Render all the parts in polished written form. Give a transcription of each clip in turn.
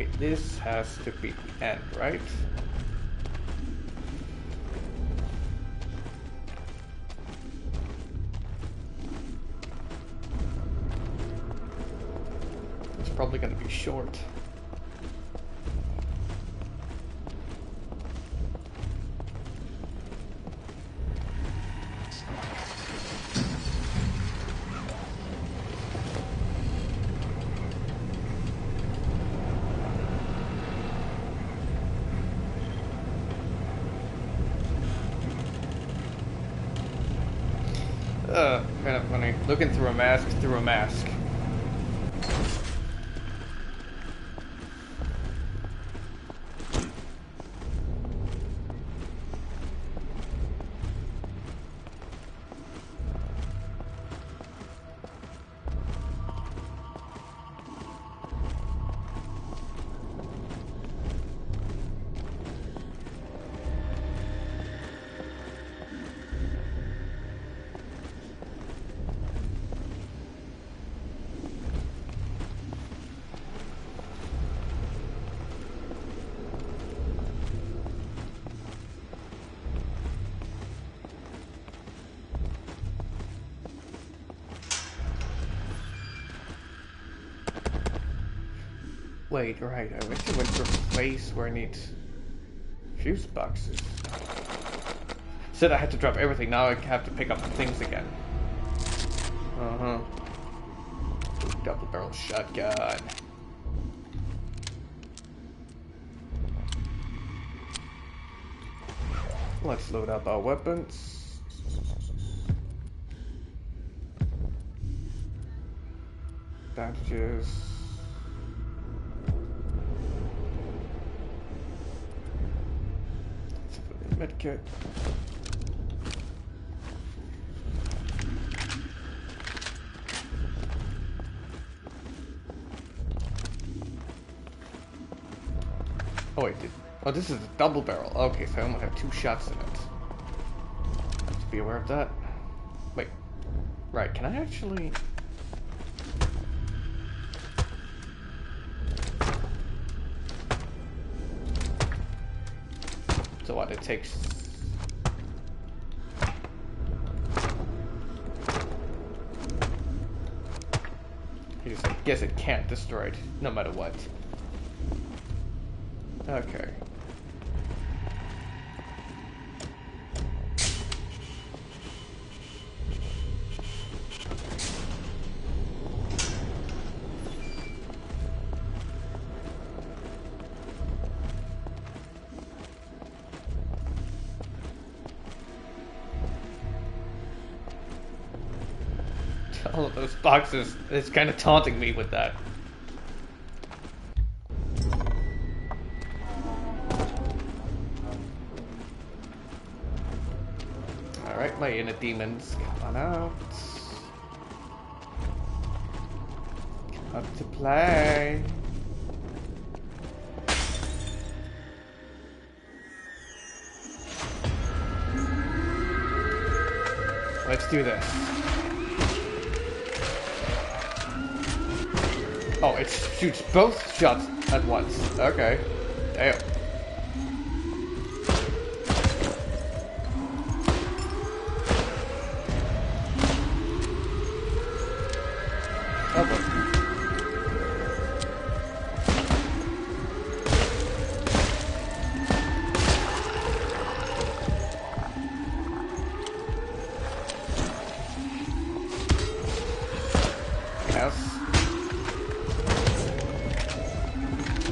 Okay, this has to be the end, right? It's probably gonna be short. Kind of funny. Looking through a mask, through a mask. Wait, right, I actually went to a place where I need fuse boxes. Said I had to drop everything, now I have to pick up the things again. Uh-huh. Double barrel shotgun. Let's load up our weapons. Bandages. Medkit. Oh wait, oh this is a double barrel. Okay, so I only have 2 shots in it. I have to be aware of that. Wait, right, can I actually... So what, it takes... I guess it can't destroy it, no matter what. Okay. All of those boxes, it's kind of taunting me with that. Alright, my inner demons, come on out. Come up to play. Let's do this. Oh, it shoots both shots at once. Okay. Damn. Oh boy. Yes.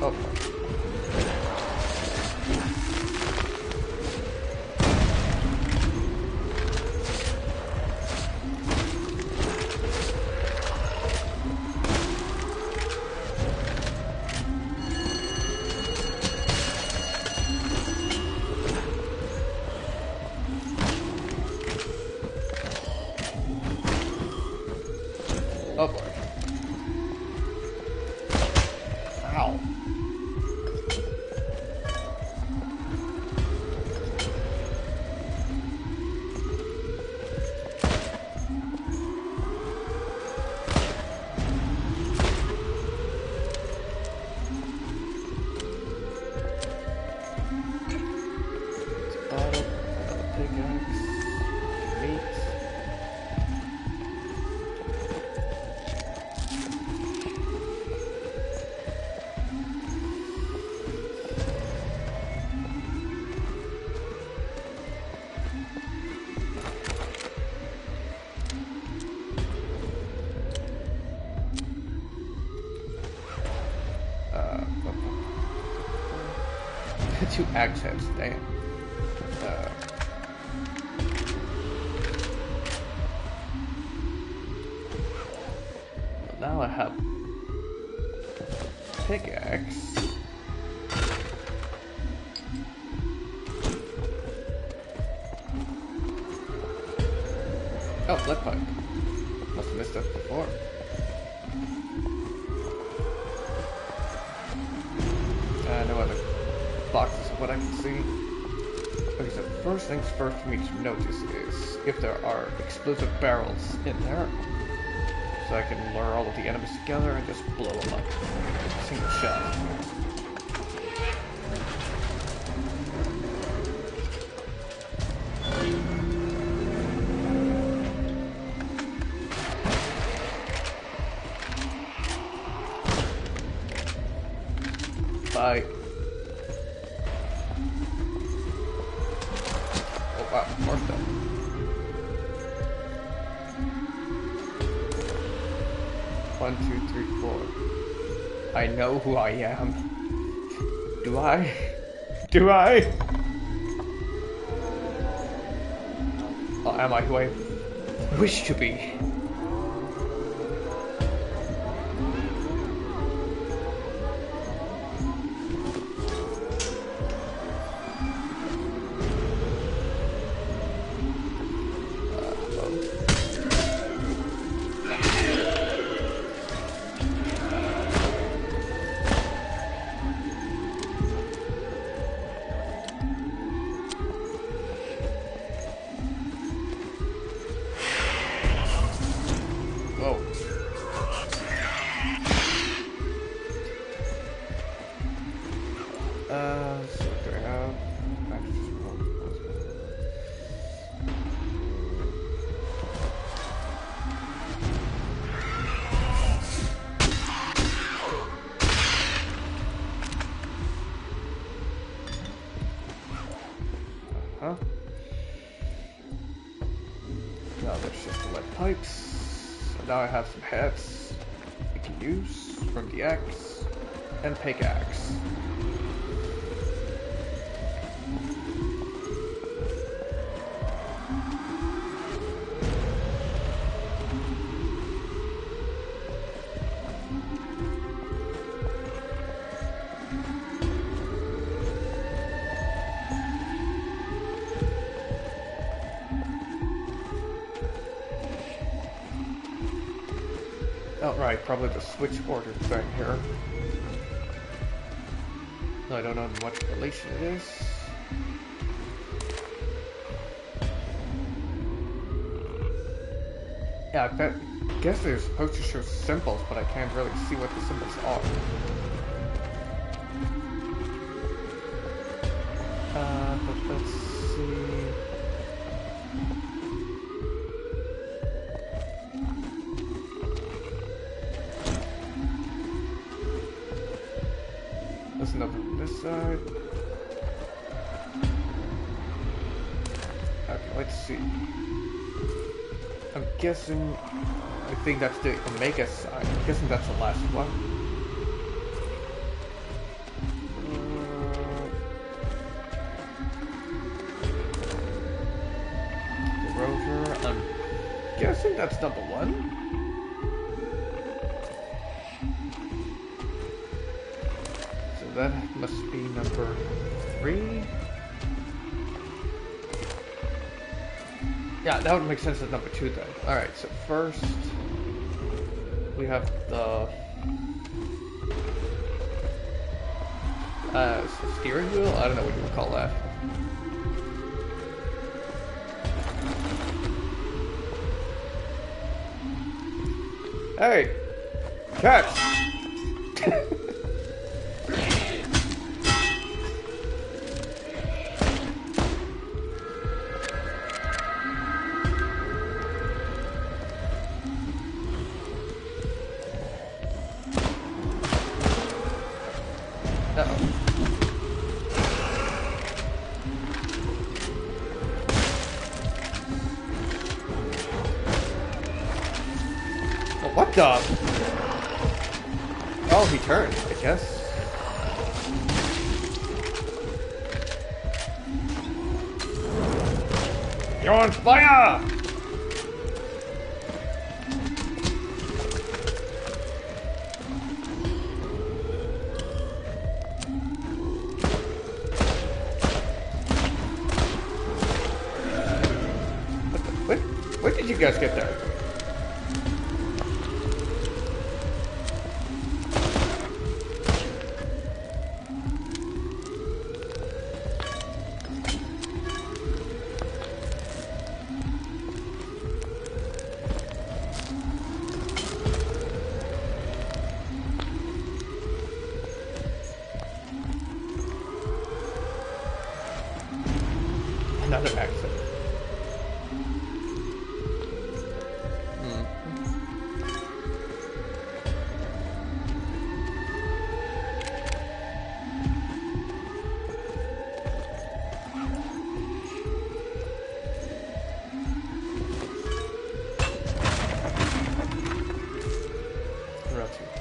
Oh boy. Bottle, another pickaxe, meat. Two axe heads, damn. Now I have pickaxe. Oh, lead pipe. Must have missed that before. No other boxes of what I can see. Okay, so first things first for me to notice is if there are explosive barrels in there. So I can lure all of the enemies together and just blow them up with a single shot. Bye. Oh wow, more stuff. One, two, three, four. I know who I am. Do I? Do I? Or am I who I wish to be? So do I have Now there's just the lead pipes. So now I have some heads we can use from the axe and pickaxe. Oh, right, probably the switch order thing here. I don't know what relation it is. Yeah, I guess they're supposed to show symbols, but I can't really see what the symbols are. But let's see. There's another on this side. Okay, let's see. I'm guessing, I think that's the Omega side. I'm guessing that's the last one. The rotor, I'm guessing that's number 1. So that must be number 3. Yeah, that would make sense as number 2 then. Alright, so first we have the steering wheel? I don't know what you would call that. Hey! Cats! What the? Oh, he turned, I guess. You're on fire! Where did you guys get there? Another exit.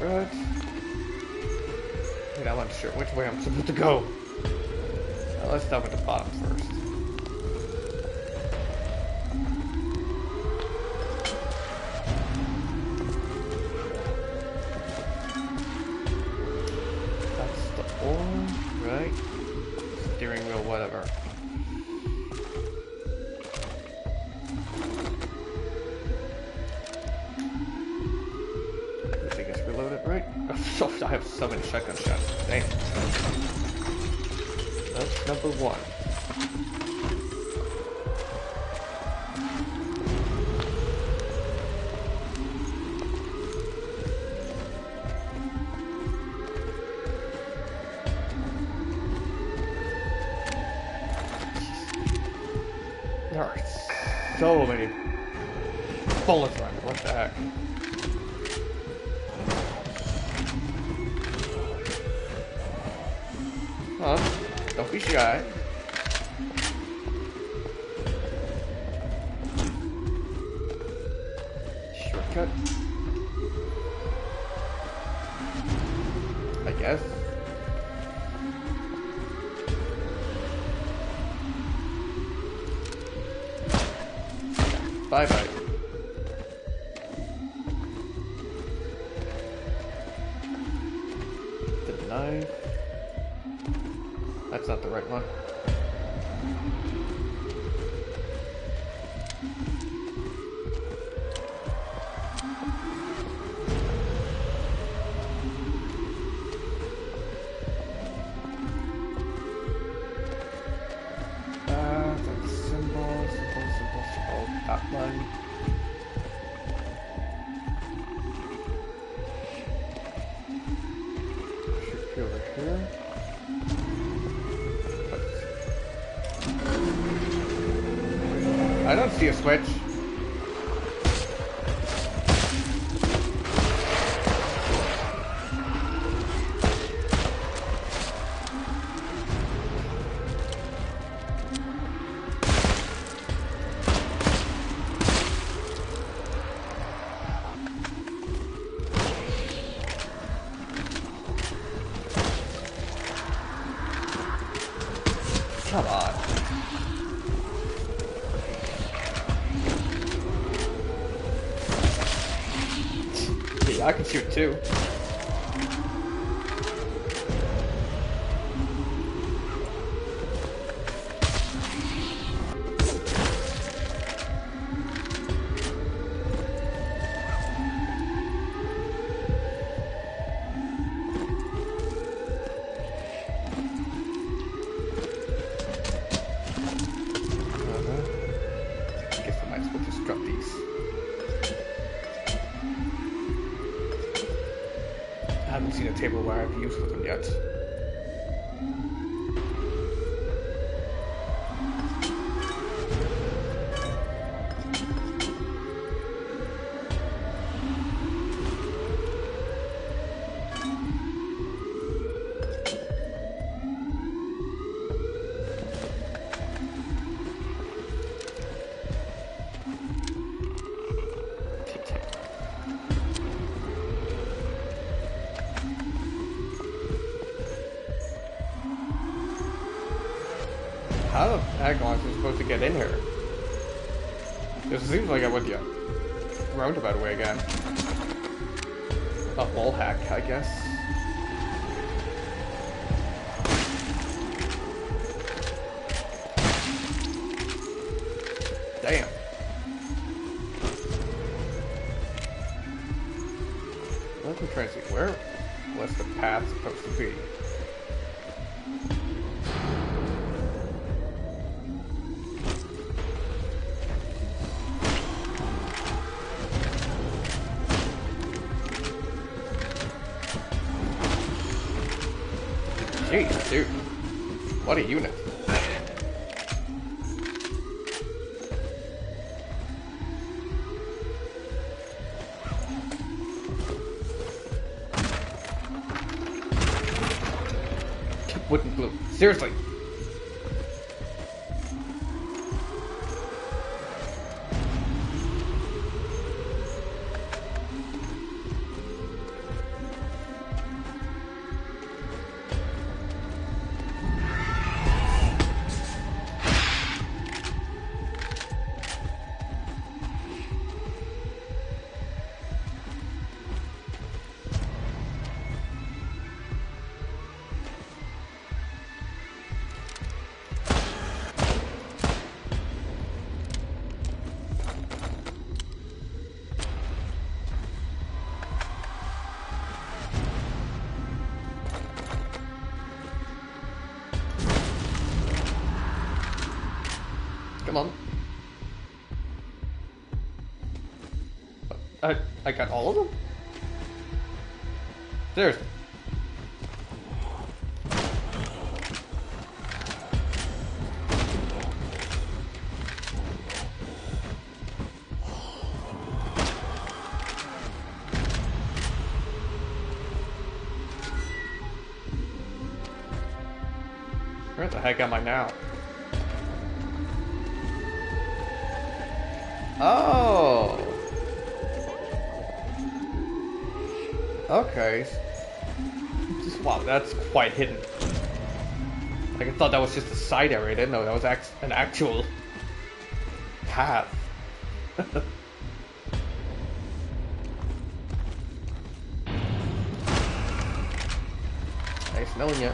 Right. I'm not sure which way I'm supposed to go. Well, let's start with the bottom first. That's the oil, right? Steering wheel, whatever. Right? Oh, I have so many shotgun shots. Dang. That's number one. There are so many bullets around. What the heck? Don't be shy. Shortcut. I guess. Bye-bye. The knife. That's not the right one. That's symbol, that one. Should be over here. I don't see a switch. Come on. Yeah, I can shoot too. I haven't seen a table where I've used them yet. Heck, am I supposed to get in here? It seems like I went the roundabout way again. A wall hack, I guess. Damn. Let me try to see, where was the path supposed to be? Jeez, dude. What a unit. Wooden glue. Seriously. Come on. I got all of them? Seriously. Where the heck am I now? Oh. Okay. Wow, that's quite hidden. Like, I thought that was just a side area. I didn't know that was an actual path. Nice knowing you.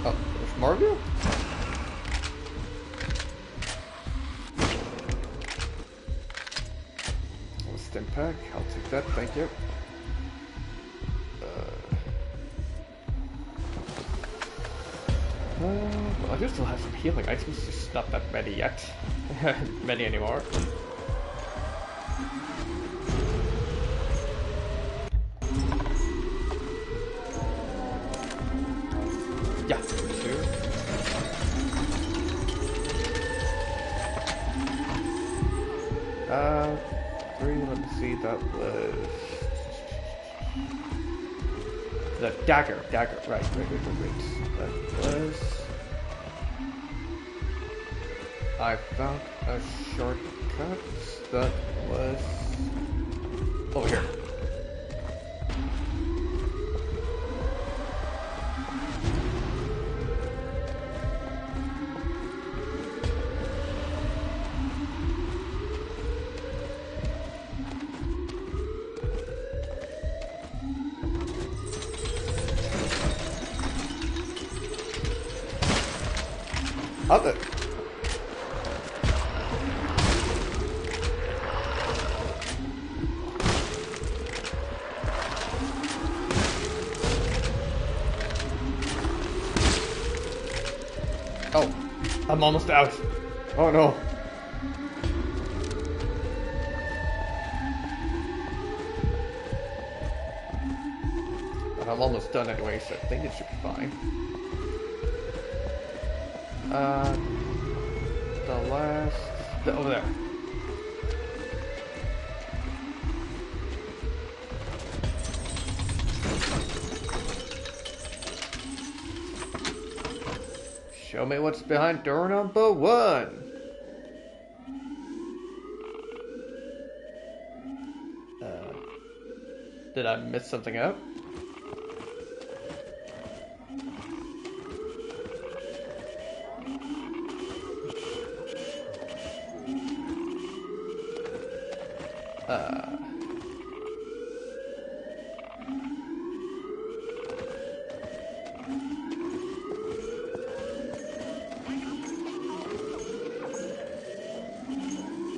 Oh, there's more of you? Stim pack, I'll take that, thank you. Well, I do still have some healing items, just not that many yet. Many anymore. Yeah, 2. 3, let me see, that was... The dagger, right. That was... I found a shortcut that was... over here. Other. Oh, I'm almost out. Oh no. But I'm almost done anyway, so I think it should be fine. Over there. Show me what's behind door number 1. Did I miss something out?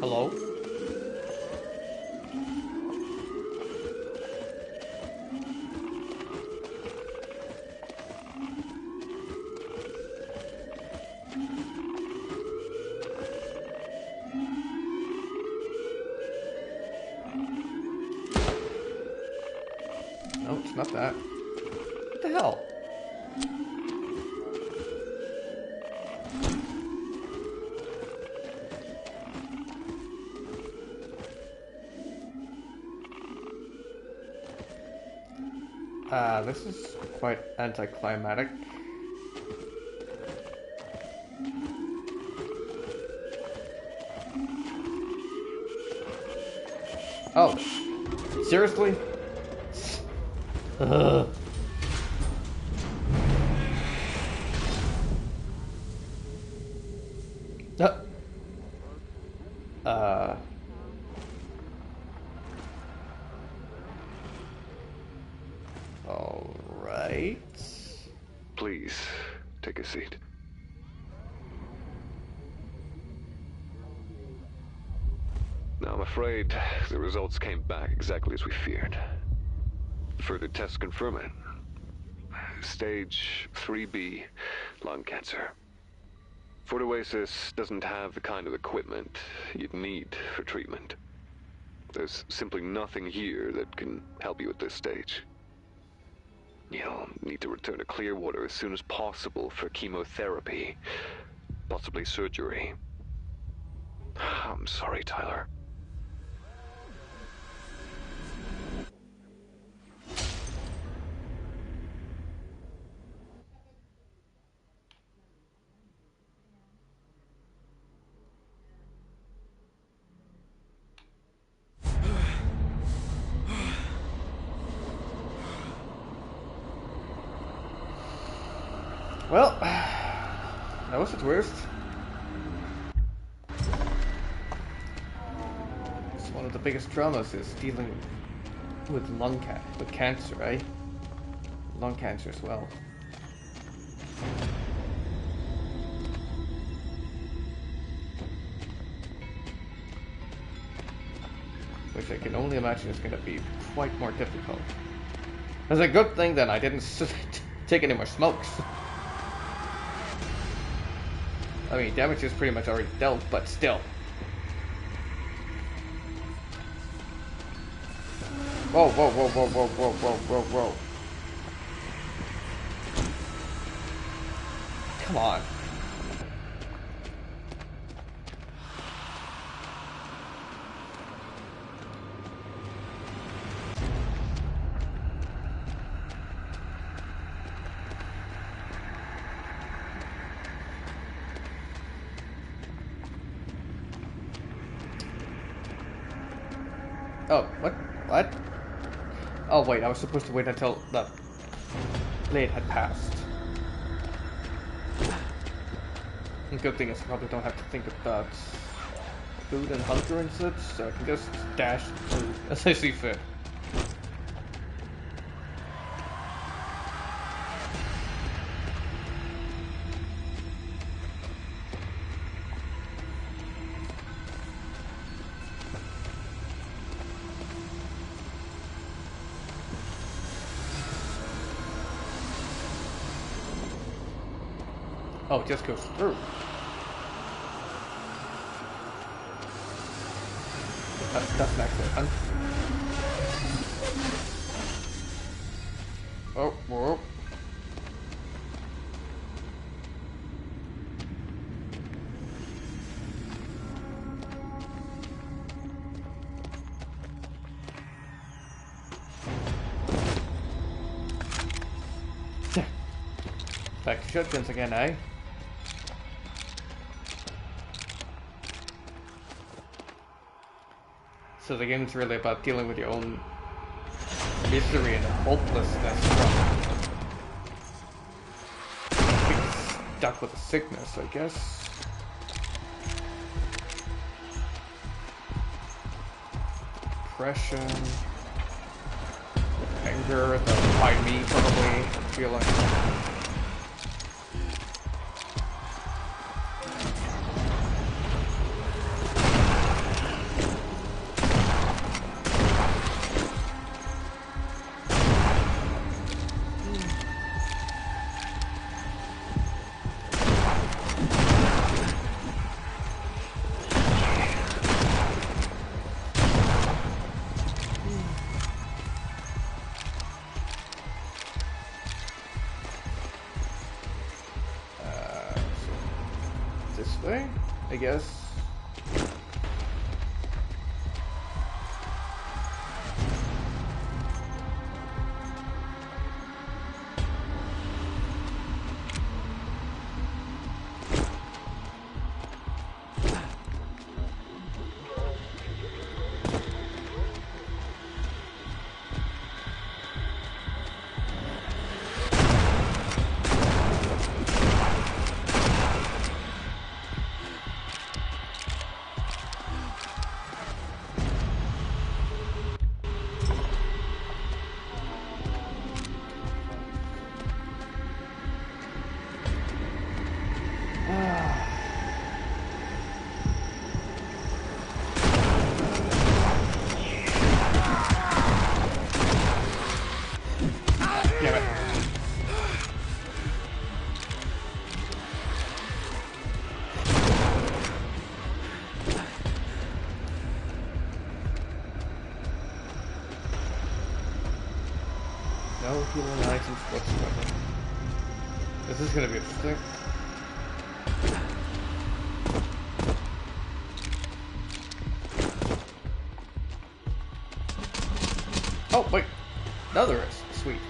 Hello? No, it's not that. What the hell? This is quite anticlimactic. Oh, seriously? Ugh. All right. Please, take a seat. Now, I'm afraid the results came back exactly as we feared. Further tests confirm it. Stage 3B lung cancer. Fort Oasis doesn't have the kind of equipment you'd need for treatment. There's simply nothing here that can help you at this stage. You'll need to return to Clearwater as soon as possible for chemotherapy, possibly surgery. I'm sorry, Tyler. Well, that was at worst. It's one of the biggest dramas is dealing with with cancer, right? Lung cancer as well. Which I can only imagine is going to be quite more difficult. It's a good thing that I didn't take any more smokes. I mean, damage is pretty much already dealt, but still. Whoa, whoa, whoa, whoa, whoa, whoa, whoa, whoa, whoa. Come on. Oh, what? What? Oh, wait, I was supposed to wait until the blade had passed. The good thing is I probably don't have to think about food and hunger and such, so I can just dash through as I see fit. Oh, it just goes through. That's actually fun. Oh, whoa. Back to shotguns again, eh? So the game's really about dealing with your own misery and hopelessness from being stuck with a sickness, I guess. Depression. Anger, by me probably, I feel like. This way, I guess. No healing items whatsoever. This is gonna be interesting. Oh, wait. No, there is. Sweet.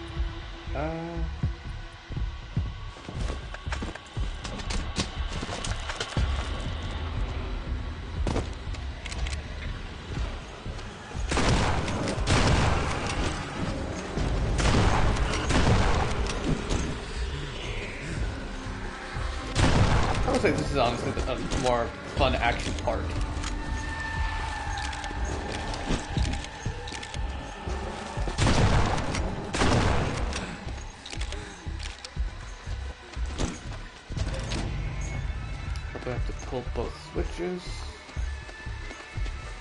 I would say this is honestly a more fun action part. Probably have to pull both switches.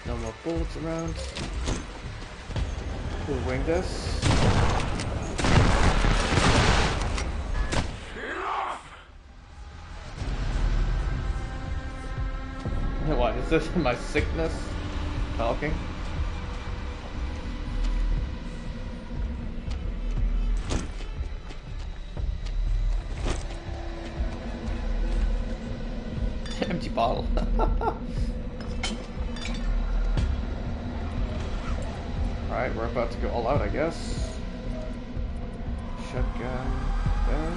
No more bullets around. We'll wing this. What, is this my sickness talking? Empty bottle. Alright, we're about to go all out, I guess. Shotgun there.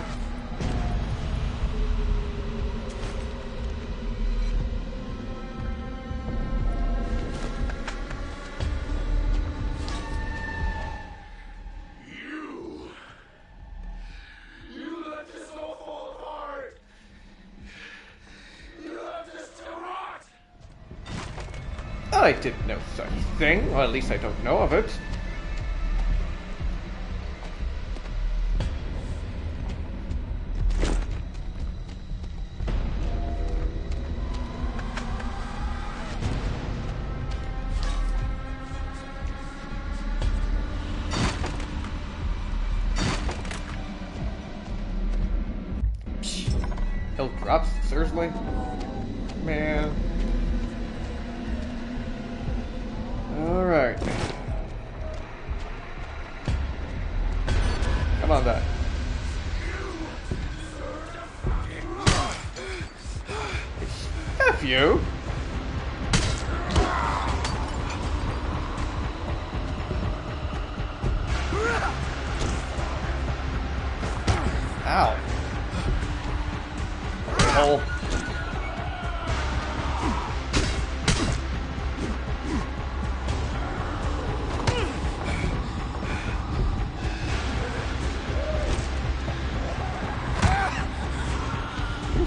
I did no such thing, or at least I don't know of it. Health drops? Seriously? Man. Alright. Come on, then. F you! Ow. Oh.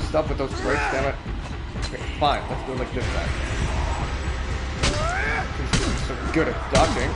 Stop with those breaks, damn it. Okay, fine, let's do it like this time. so good at dodging.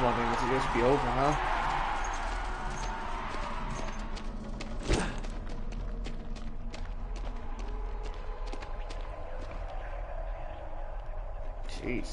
Well, then this will just be over, huh? Jeez.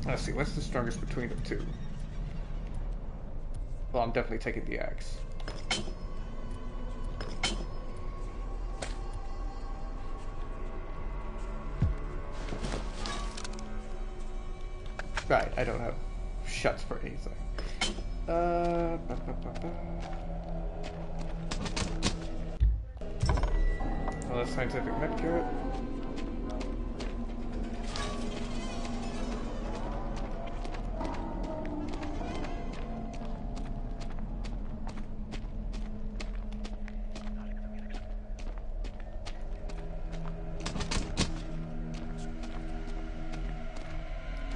Let's see, what's the strongest between the two? Well, I'm definitely taking the axe. Right, I don't have shots for anything. Well, that's scientific medkit.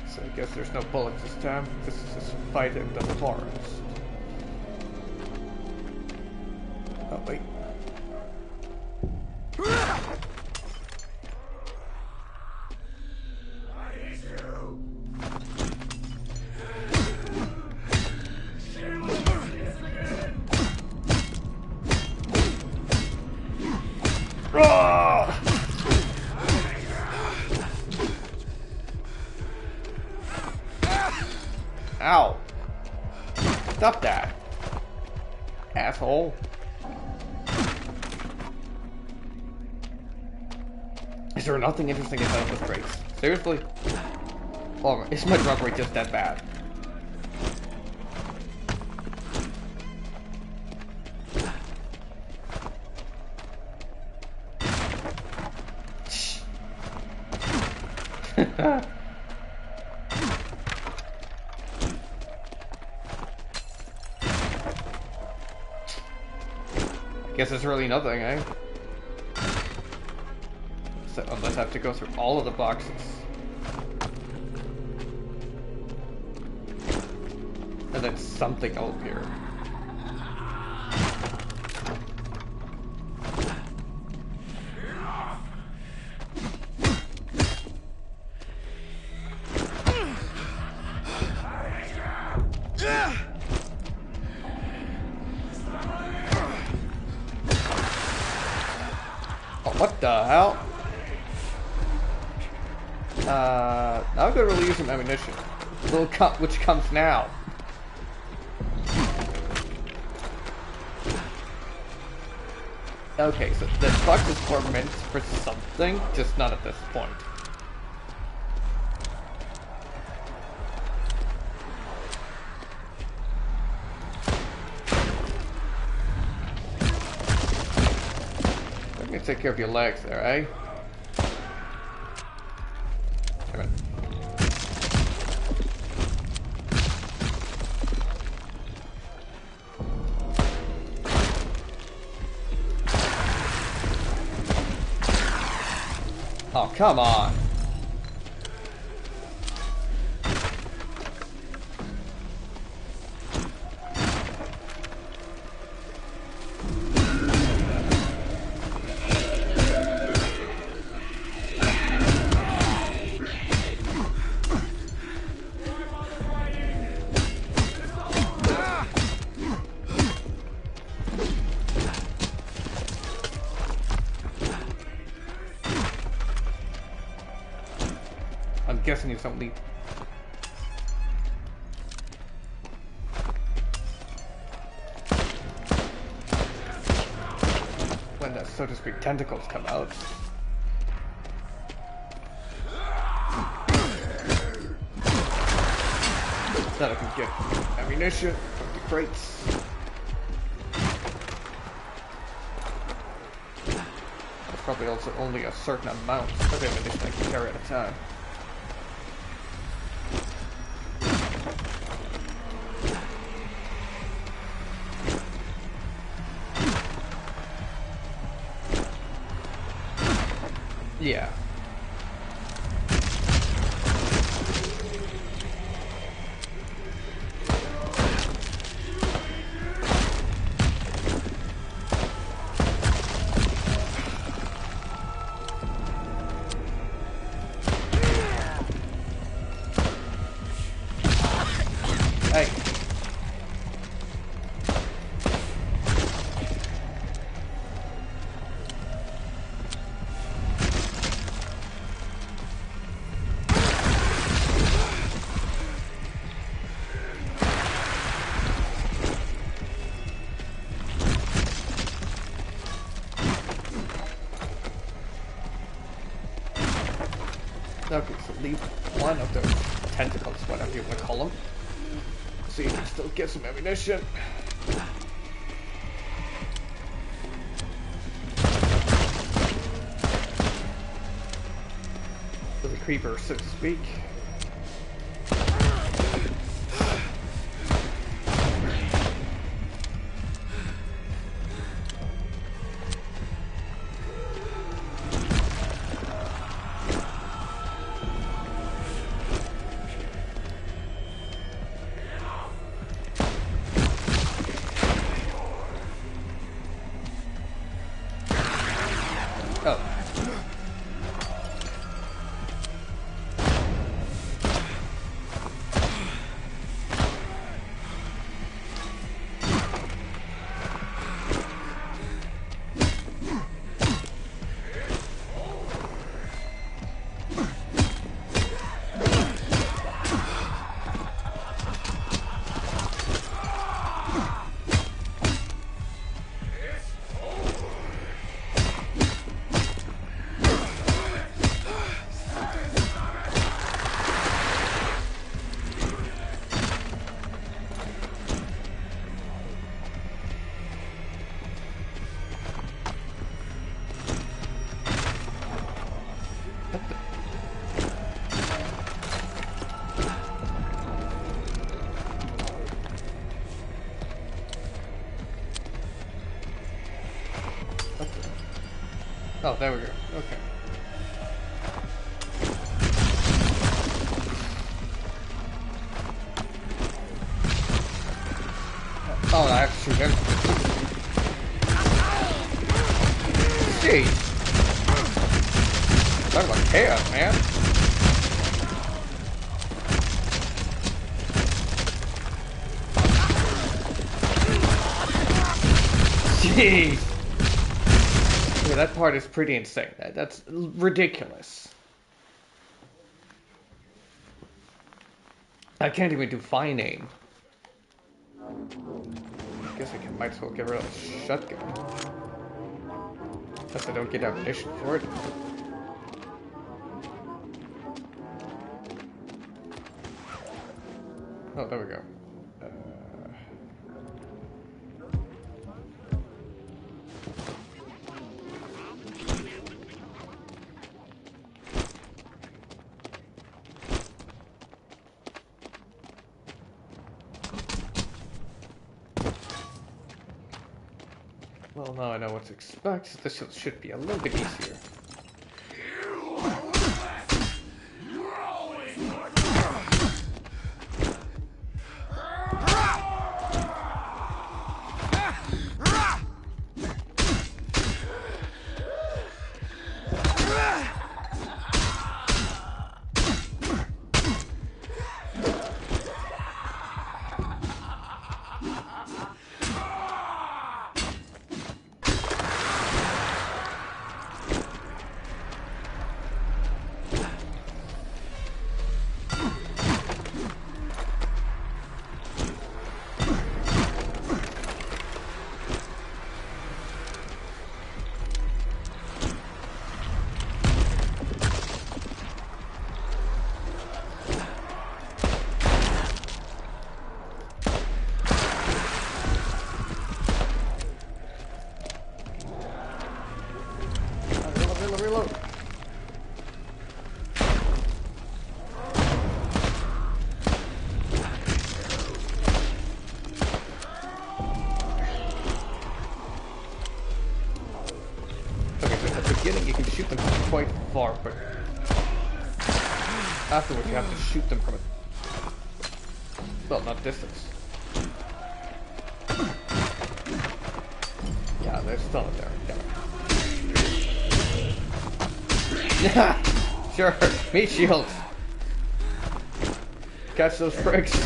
So I guess there's no bullets this time. This is just a fight in the forest. Oh, wait. Ow! Stop that, asshole! Is there nothing interesting about this race? Seriously? Or is my drug rate just that bad? Guess it's really nothing, eh? So, unless I have to go through all of the boxes. And then something will appear. What the hell? Now I'm gonna really use some ammunition. Which comes now. Okay, so the boxes were meant for something, just not at this point. Let me take care of your legs there, eh? Come on. Oh, come on. guessing it's only... when the, so to speak, tentacles come out. That I can get ammunition from the crates. There's probably also only a certain amount of ammunition I can carry at a time. Yeah. Hey. Okay, so leave one of those tentacles, whatever you want to call them. So you can still get some ammunition. For the creeper, so to speak. Oh. Oh, there we go. Okay. Oh, I have to shoot him. Jeez. Talk about chaos, man. Jeez. Yeah, that part is pretty insane. That's ridiculous. I can't even do fine aim. I guess I might as well get rid of the shotgun. Unless I don't get ammunition for it. Oh, there we go. Well, now I know what to expect. This should be a little bit easier. Reload, reload. Okay, so at the beginning you can shoot them from quite far, but afterwards you have to shoot them from a... well, not distance. Yeah, they're still in there. Yeah, sure. Meat shields. Catch those pricks.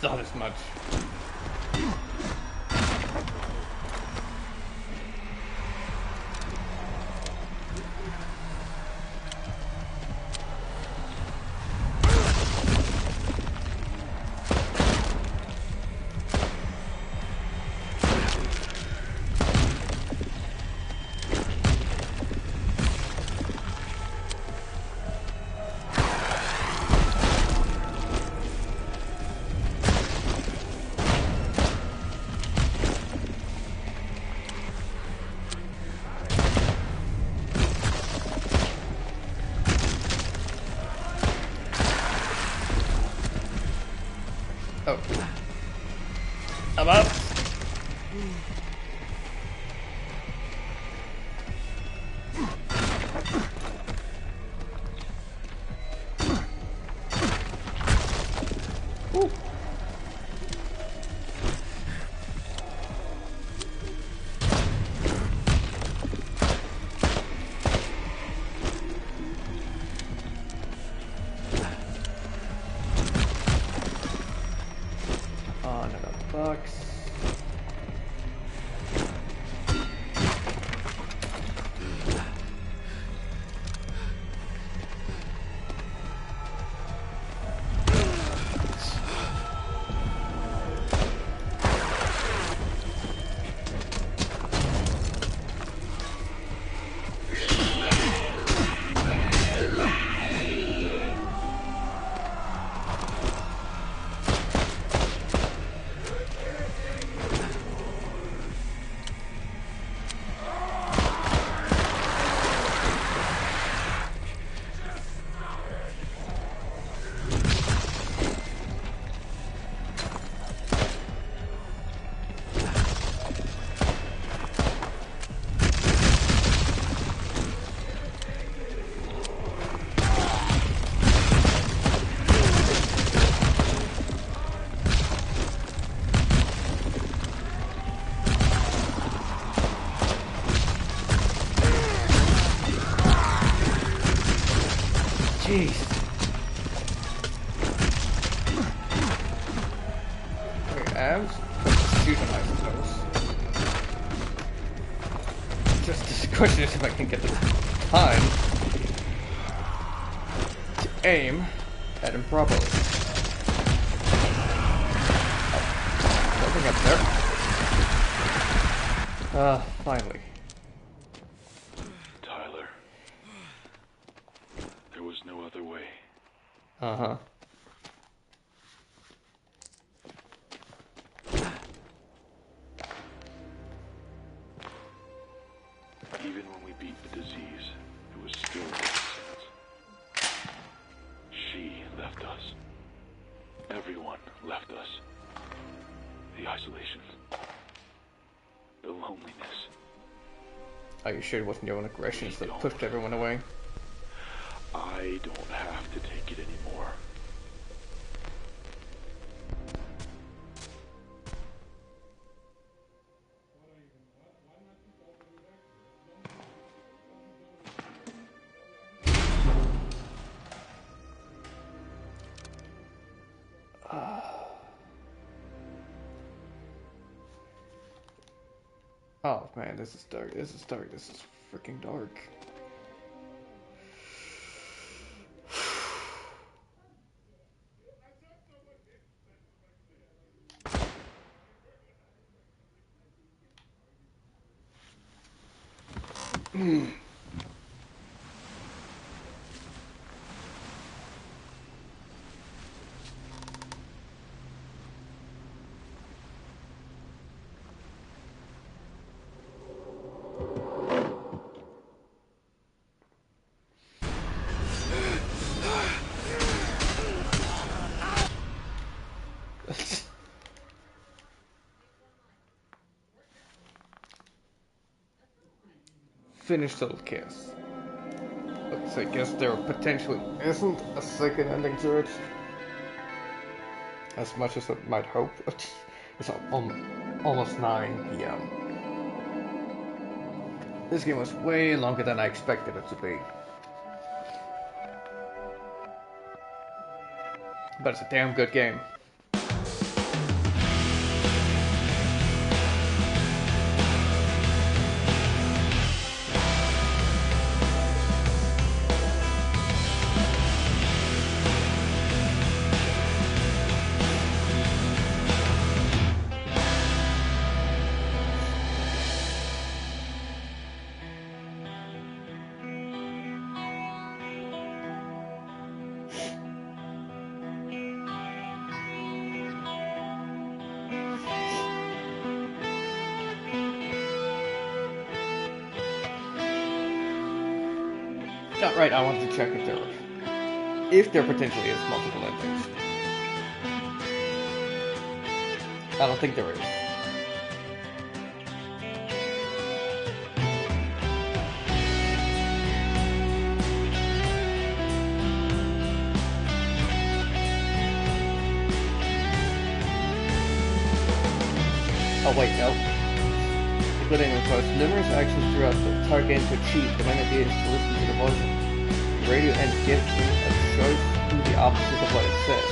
Not as much. Oh. I'm up. Ooh. Another box. Jeez. Okay, abs. Shoot them, I suppose. Just the question is if I can get the time to aim at him properly. Oh, nothing up there. Finally. Tyler. There was no other way. Uh-huh. Even when we beat the disease, it was still nonsense. She left us. Everyone left us. The isolation. The loneliness. Are you sure it wasn't your own aggressions that pushed everyone away? I don't have to take it anymore. Oh man, this is dark. This is dark. This is freaking dark. Finished all kiss. But I guess there potentially isn't a second ending to it. As much as I might hope. It's almost 9 p.m. This game was way longer than I expected it to be. But it's a damn good game. Not right, I wanted to check if there potentially is multiple endings. I don't think there is. Oh wait, no. Including requires numerous actions throughout the entire game to achieve. The main idea is to listen to the voice of the radio and give a choice to the opposite of what it says.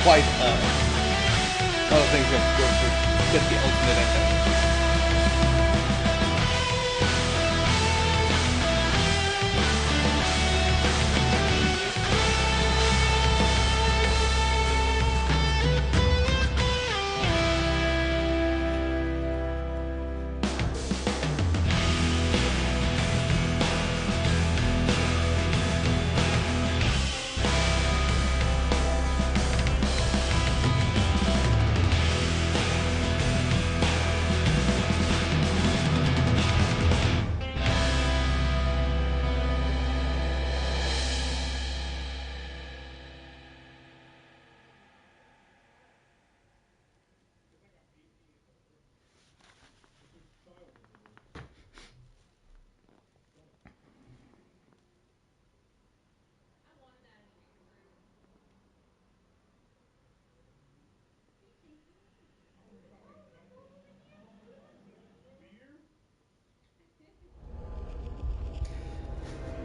Quite a lot of things have to go to get the ultimate ending.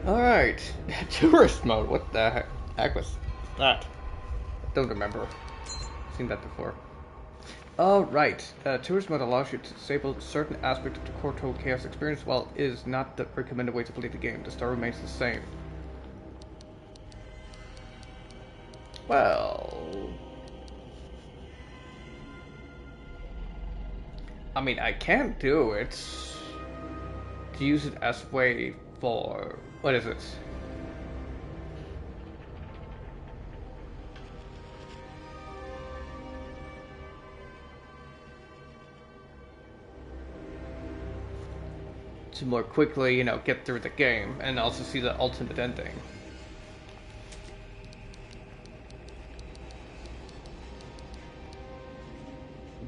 Alright. Tourist mode. What the heck was that? I don't remember. I've seen that before. Alright. Tourist mode allows you to disable certain aspects of the core Total Chaos experience, while it is not the recommended way to play the game. The story remains the same. Well... I mean, I can do it. To use it as a way for... What is it? To more quickly, you know, get through the game and also see the ultimate ending.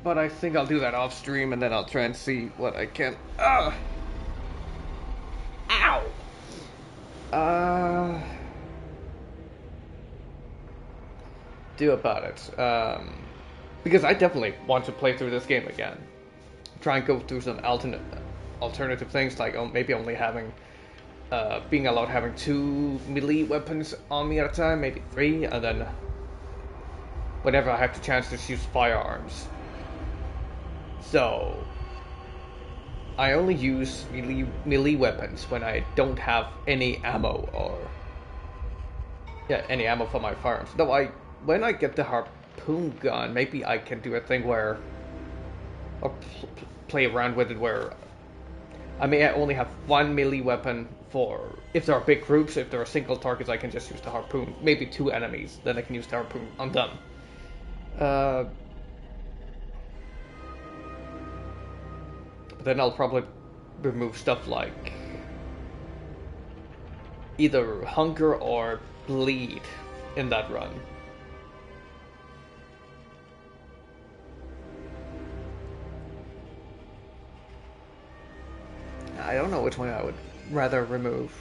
But I think I'll do that off stream and then I'll try and see what I can. Ow! Do about it. Because I definitely want to play through this game again. Try and go through some alternative things, like maybe only having, being allowed having 2 melee weapons on me at a time, maybe 3, and then whenever I have the chance to use firearms. So I only use melee weapons when I don't have any ammo any ammo for my firearms. Though when I get the harpoon gun, maybe I can do a thing where, or play around with it where I may only have 1 melee weapon for, if there are big groups. If there are single targets, I can just use the harpoon. Maybe 2 enemies, then I can use the harpoon on them. But then I'll probably remove stuff like either hunger or bleed in that run. I don't know which one I would rather remove.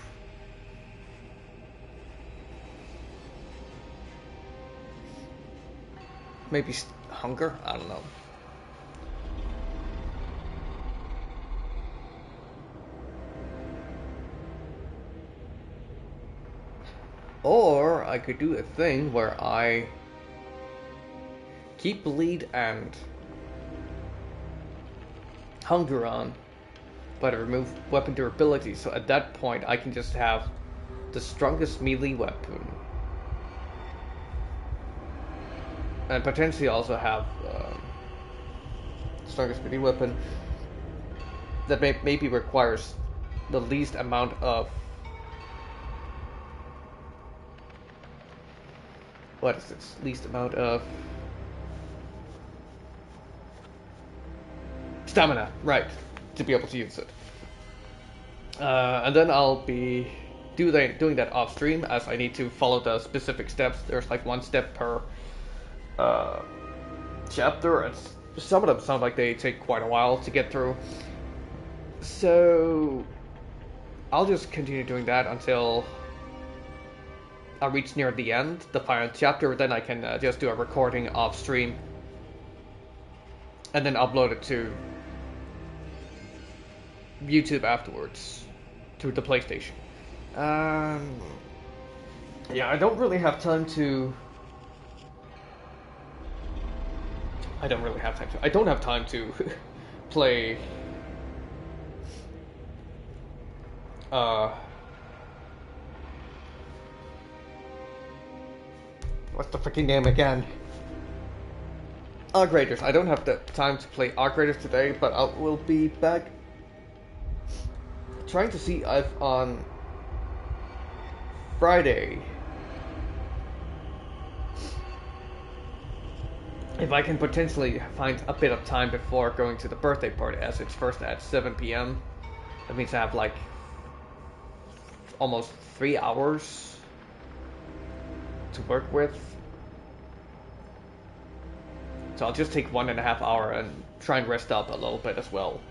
Maybe hunger? I don't know. Or I could do a thing where I keep bleed and hunger on, but I remove weapon durability, so at that point I can just have the strongest melee weapon. And potentially also have strongest melee weapon that maybe requires the least amount of... What is this? Least amount of... stamina, right, to be able to use it. And then I'll be doing that off stream, as I need to follow the specific steps. There's like 1 step per chapter, and some of them sound like they take quite a while to get through. So I'll just continue doing that until I reach near the end, the final chapter. Then I can just do a recording off stream and then upload it to YouTube afterwards through the PlayStation. Yeah, I don't really have time to... I don't have time to play... What's the freaking name again? Arc Raiders. I don't have the time to play Arc Raiders today, but I will be back trying to see if on Friday if I can potentially find a bit of time before going to the birthday party, as it's first at 7 p.m. That means I have like almost 3 hours to work with. So I'll just take 1.5 hours and try and rest up a little bit as well.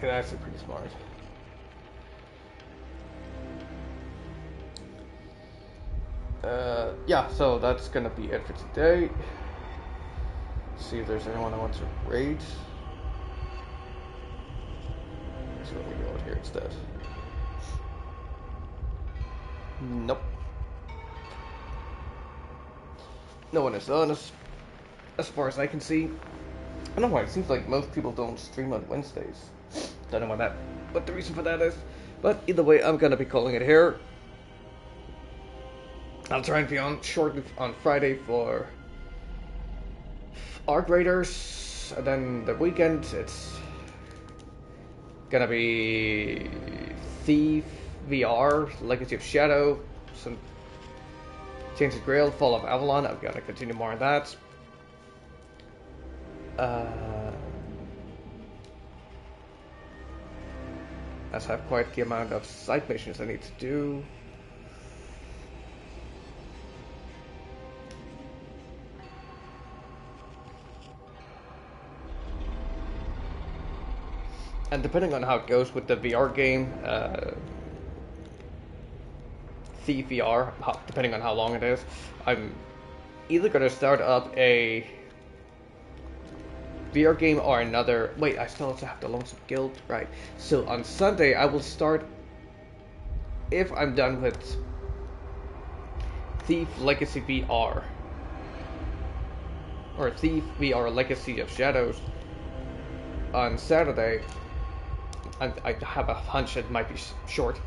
That's pretty smart. Yeah, so that's gonna be it for today. See if there's anyone I want to raid. So let me go out here instead. Nope. No one is on as far as I can see. I don't know why, it seems like most people don't stream on Wednesdays. Don't know what the reason for that is. But either way, I'm gonna be calling it here. I'll try and be on shortly on Friday for Arc Raiders, and then the weekend it's gonna be Thief VR, Legacy of Shadow, some Tainted Grail, Fall of Avalon. I'm gonna continue more on that. I have quite the amount of side missions I need to do. And depending on how it goes with the VR game, Thief VR, depending on how long it is, I'm either going to start up a VR game or another. Wait, I still also have the Lonesome Guild, right? So on Sunday, I will start, if I'm done with Thief Legacy VR, or Thief VR Legacy of Shadows, on Saturday. I have a hunch it might be short.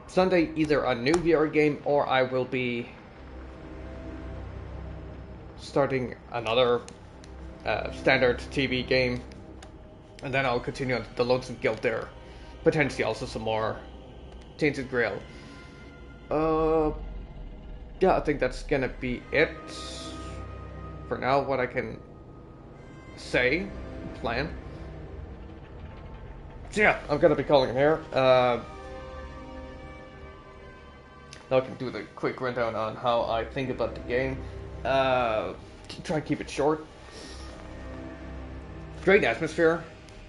Sunday, either a new VR game or I will be starting another standard TV game, and then I'll continue on the Lonesome Guild there. Potentially also some more Tainted Grail. Yeah, I think that's gonna be it for now. What I can say, plan. So yeah, I'm gonna be calling him here. Now I can do the quick rundown on how I think about the game. Try and keep it short. Great atmosphere,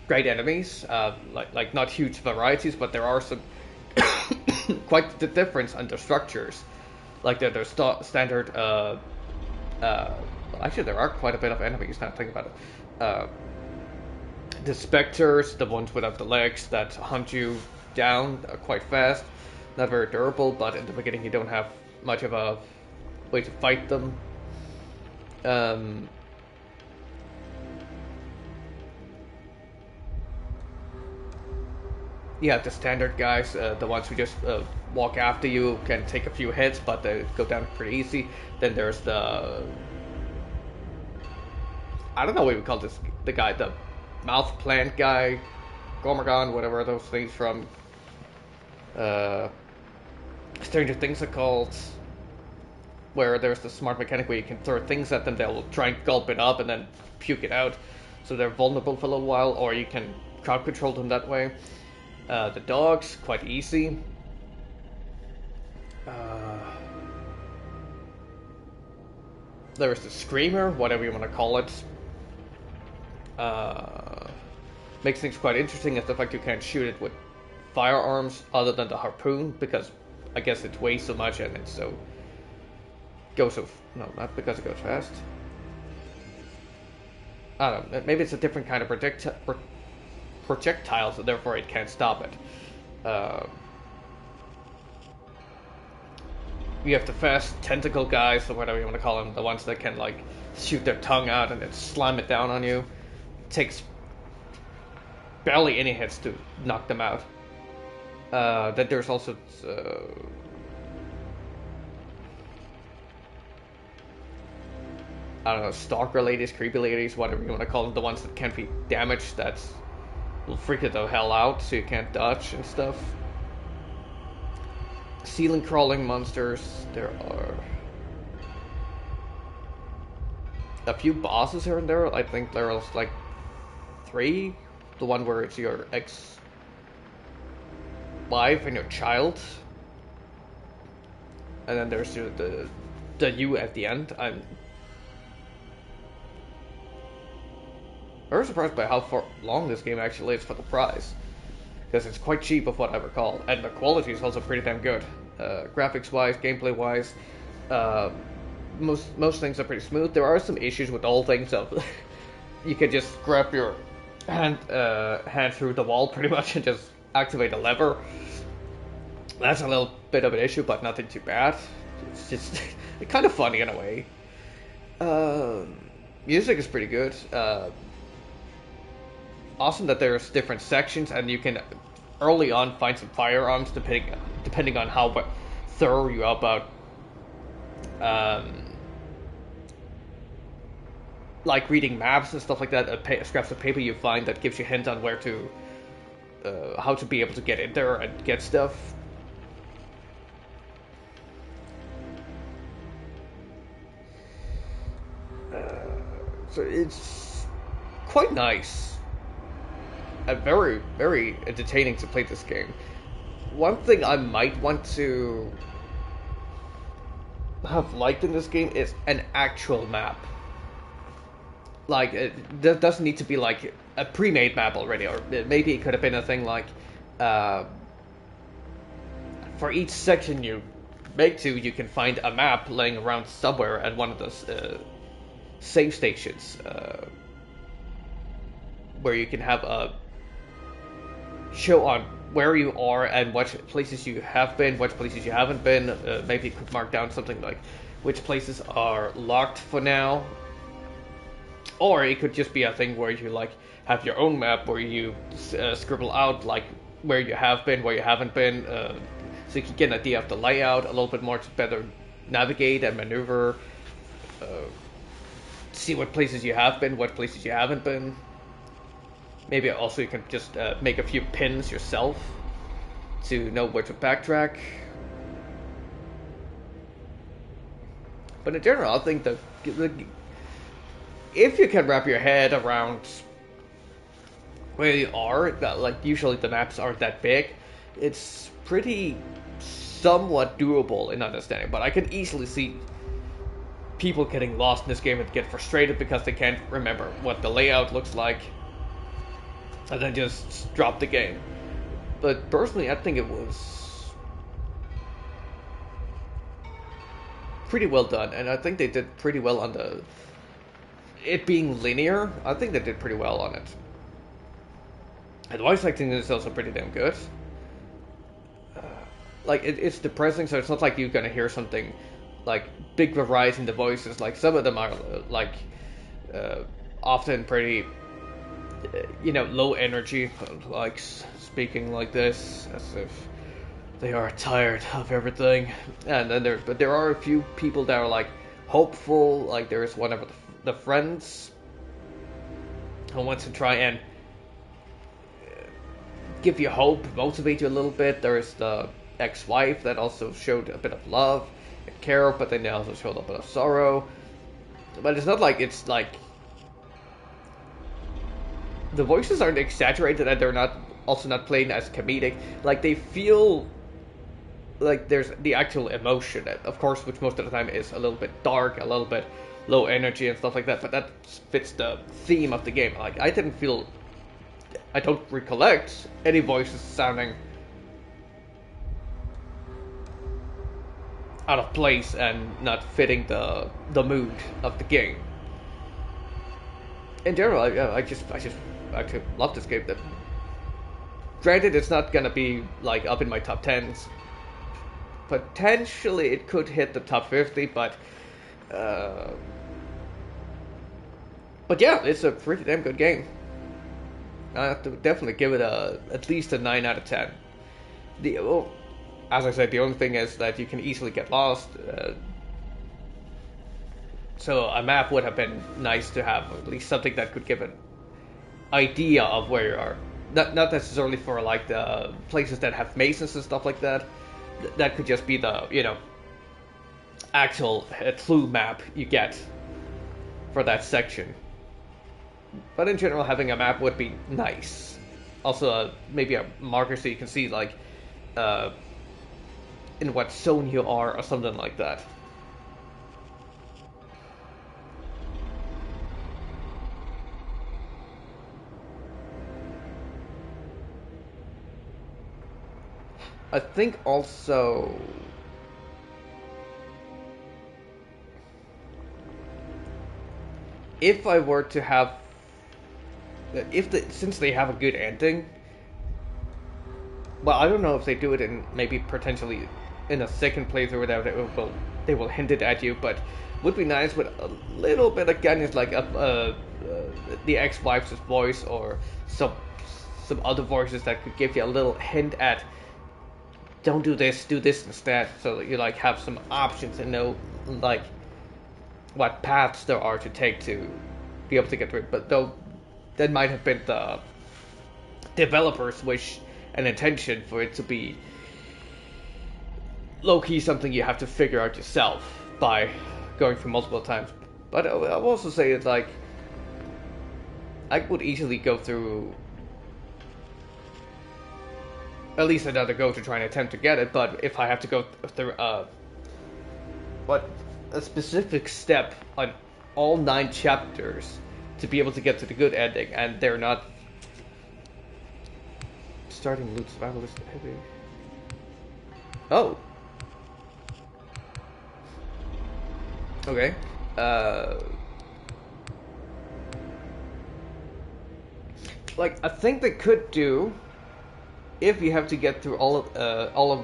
great enemies. Like not huge varieties, but there are some quite the difference under structures. Like there's standard. Actually, there are quite a bit of enemies. Now think about it. The specters, the ones without the legs that hunt you down quite fast, not very durable, but in the beginning you don't have much of a way to fight them. Yeah, the standard guys, the ones who just walk after you, can take a few hits, but they go down pretty easy. Then there's the... I don't know what we call this, the guy, the mouth plant guy, Gormagon, whatever those things from Stranger Things are called, where there's the smart mechanic where you can throw things at them, they'll try and gulp it up and then puke it out, so they're vulnerable for a little while, or you can crowd control them that way. The dogs, quite easy. There's the Screamer, whatever you want to call it. Makes things quite interesting is the fact you can't shoot it with firearms other than the harpoon, because I guess it weighs so much and it's so... No, not because it goes fast. I don't know, maybe it's a different kind of projectile, so therefore it can't stop it. You have the fast tentacle guys, or whatever you want to call them, the ones that can like shoot their tongue out and then slam it down on you. It takes barely any hits to knock them out. Then there's also I don't know, stalker ladies, creepy ladies, whatever you want to call them, the ones that can't be damaged, that will freak you the hell out, so you can't dodge and stuff. Ceiling crawling monsters, there are a few bosses here and there. I think there's like 3. The one where it's your ex-wife and your child. And then there's the you at the end. Very surprised by how far long this game actually is for the price, because it's quite cheap of what I recall, and the quality is also pretty damn good. Graphics wise, gameplay wise, most things are pretty smooth. There are some issues with all things of you can just grab your hand through the wall pretty much and just activate a lever. That's a little bit of an issue, but nothing too bad. It's just kind of funny in a way. Music is pretty good. Awesome that there's different sections, and you can early on find some firearms depending on how thorough you are about like reading maps and stuff like that. Scraps of paper you find that gives you hints on where to how to be able to get in there and get stuff. So it's quite nice and very, very entertaining to play this game. One thing I might want to have liked in this game is an actual map. Like, it doesn't need to be like a pre-made map already, or maybe it could have been a thing like, for each section you make to, you can find a map laying around somewhere at one of those save stations, where you can have a show on where you are and what places you have been, what places you haven't been. Maybe you could mark down something like which places are locked for now. Or it could just be a thing where you like have your own map where you scribble out like where you have been, where you haven't been, so you can get an idea of the layout a little bit more to better navigate and maneuver. See what places you have been, what places you haven't been. Maybe also you can just make a few pins yourself to know where to backtrack. But in general, I think that if you can wrap your head around where you are, like usually the maps aren't that big, it's pretty somewhat doable in understanding. But I can easily see people getting lost in this game and get frustrated because they can't remember what the layout looks like, and then just drop the game. But personally, I think it was pretty well done, and I think they did pretty well on it being linear. I think they did pretty well on it. And the voice acting is also pretty damn good. Like, it's depressing, so it's not like you're gonna hear something like big variety in the voices. Like, some of them are like often pretty low energy, like speaking like this as if they are tired of everything. And then there are a few people that are like hopeful. Like, there's one of the friends who wants to try and give you hope, motivate you a little bit. There's the ex-wife that also showed a bit of love and care, but then they also showed a bit of sorrow. But it's not like it's like the voices aren't exaggerated, and they're not playing as comedic. Like, they feel like there's the actual emotion, of course, which most of the time is a little bit dark, a little bit low energy and stuff like that, but that fits the theme of the game. Like, I don't recollect any voices sounding out of place and not fitting the mood of the game. In general, I just actually love this game. That, granted, it's not gonna be like up in my top 10s. Potentially, it could hit the top 50, but yeah, it's a pretty damn good game. I have to definitely give it at least a 9 out of 10. As I said, the only thing is that you can easily get lost. So a map would have been nice to have, at least something that could give an idea of where you are. Not necessarily for like the places that have mazes and stuff like that. That could just be the actual clue map you get for that section. But in general, having a map would be nice. Also, maybe a marker so you can see like in what zone you are or something like that. I think also if I were to have, since they have a good ending, well, I don't know if they do it in maybe potentially in a second playthrough without they will hint it at you, but would be nice with a little bit again is like the ex-wife's voice or some other voices that could give you a little hint at don't do this instead, so that you like have some options and know like what paths there are to take to be able to get rid. But though that might have been the developer's wish and intention for it to be low-key something you have to figure out yourself by going through multiple times. But I'll also say it's like I would easily go through at least another go to try and attempt to get it, but if I have to go through a specific step on all 9 chapters to be able to get to the good ending, and they're not starting loot survivalist heavy. Oh. Okay. Like I think they could do if you have to get through all of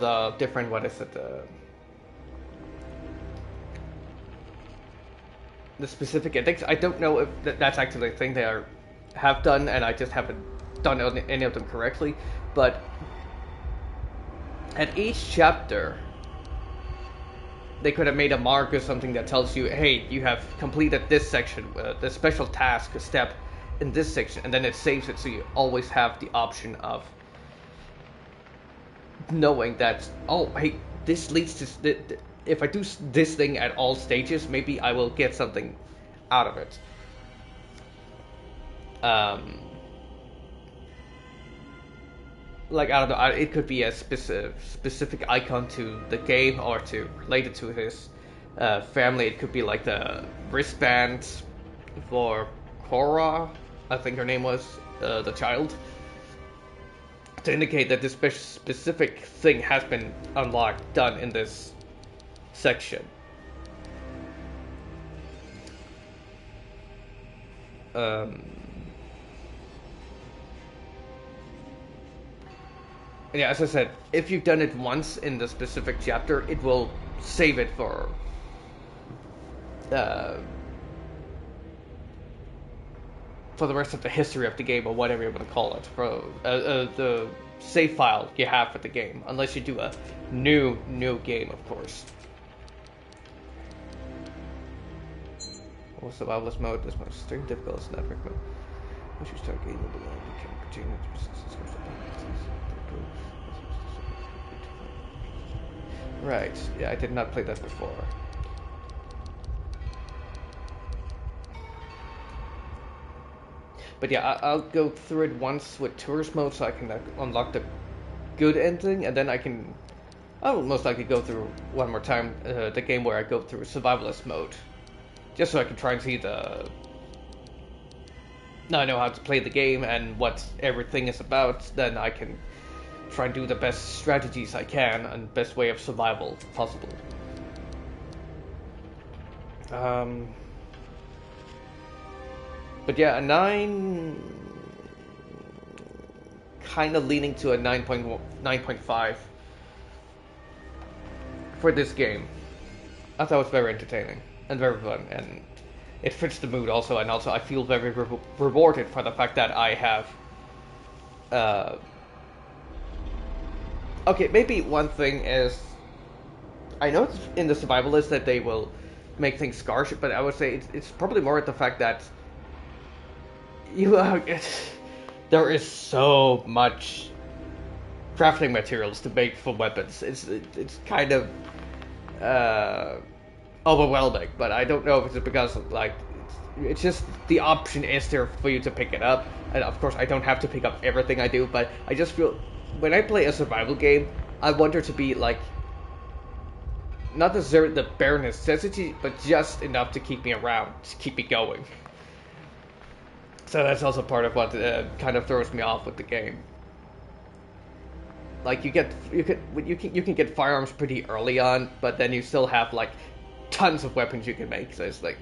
the different, what is it, the specific endings. I don't know if that's actually a thing they have done, and I just haven't done any of them correctly. But at each chapter, they could have made a mark or something that tells you, hey, you have completed this section, the special task step in this section, and then it saves it, so you always have the option of knowing that, oh, hey, this leads to if I do this thing at all stages, maybe I will get something out of it. Like I don't know, it could be a specific icon to the game or to related to his family. It could be like the wristband for Cora, I think her name was, the child, to indicate that this specific thing has been unlocked, done in this section. Yeah, as I said, if you've done it once in the specific chapter, it will save it for the rest of the history of the game, or whatever you want to call it, for the save file you have for the game, unless you do a new game, of course. Also, survivalist mode, this mode is extremely difficult, it's network mode. Once you start gaming, the game can continue to persist. Right, yeah, I did not play that before. But yeah, I'll go through it once with tourist mode so I can unlock the good ending, and then I'll most likely go through one more time the game where I go through survivalist mode, just so I can try and see now I know how to play the game and what everything is about. Then I can try and do the best strategies I can and best way of survival possible. But yeah, a 9, kind of leaning to a 9.5 for this game. I thought it was very entertaining and very fun, and it fits the mood also, and also I feel very rewarded for the fact that I have okay, maybe one thing is, I know it's in the survivalist that they will make things scarce, but I would say it's probably more at the fact that there is so much crafting materials to make for weapons. It's kind of overwhelming, but I don't know if it's because like it's just the option is there for you to pick it up, and of course I don't have to pick up everything I do, but I just feel when I play a survival game, I want there to be like not necessarily the bare necessity, but just enough to keep me around, to keep me going. So that's also part of what kind of throws me off with the game. Like you can get firearms pretty early on, but then you still have like tons of weapons you can make. So it's like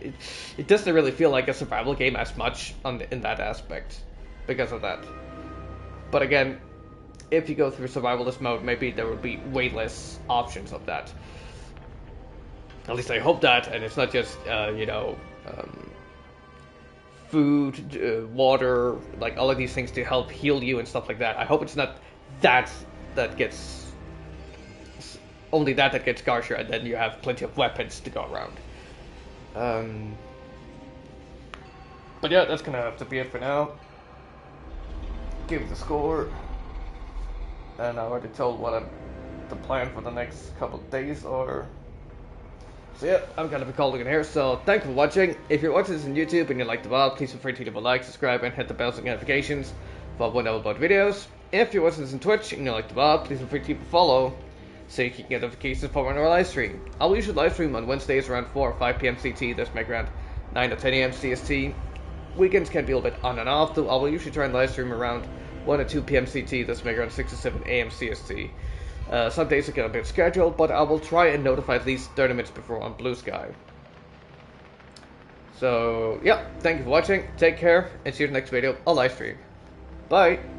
it doesn't really feel like a survival game as much in that aspect because of that. But again, if you go through survivalist mode, maybe there will be way less options of that. At least I hope that, and it's not just food, water, like all of these things to help heal you and stuff like that. I hope it's not that gets only that gets Garsha, and then you have plenty of weapons to go around. But yeah, that's gonna have to be it for now. Give the score, and I already told what the plan for the next couple of days are. So yeah, I'm gonna be calling it here, so thank you for watching. If you're watching this on YouTube and you like the VOD, please feel free to leave a like, subscribe, and hit the bell notifications for when I upload videos. If you're watching this on Twitch and you like the VOD, please feel free to keep a follow so you can get notifications for when I live stream. I'll usually live stream on Wednesdays around 4 or 5 p.m. CT, this make around 9 or 10 a.m. CST. Weekends can be a little bit on and off, though I will usually try and live stream around 1 or 2 p.m. CT, this make around 6 or 7 a.m. CST. Some days I get a bit scheduled, but I will try and notify at least 30 minutes before on Blue Sky. So, yeah, thank you for watching, take care, and see you in the next video, I'll live stream. Bye!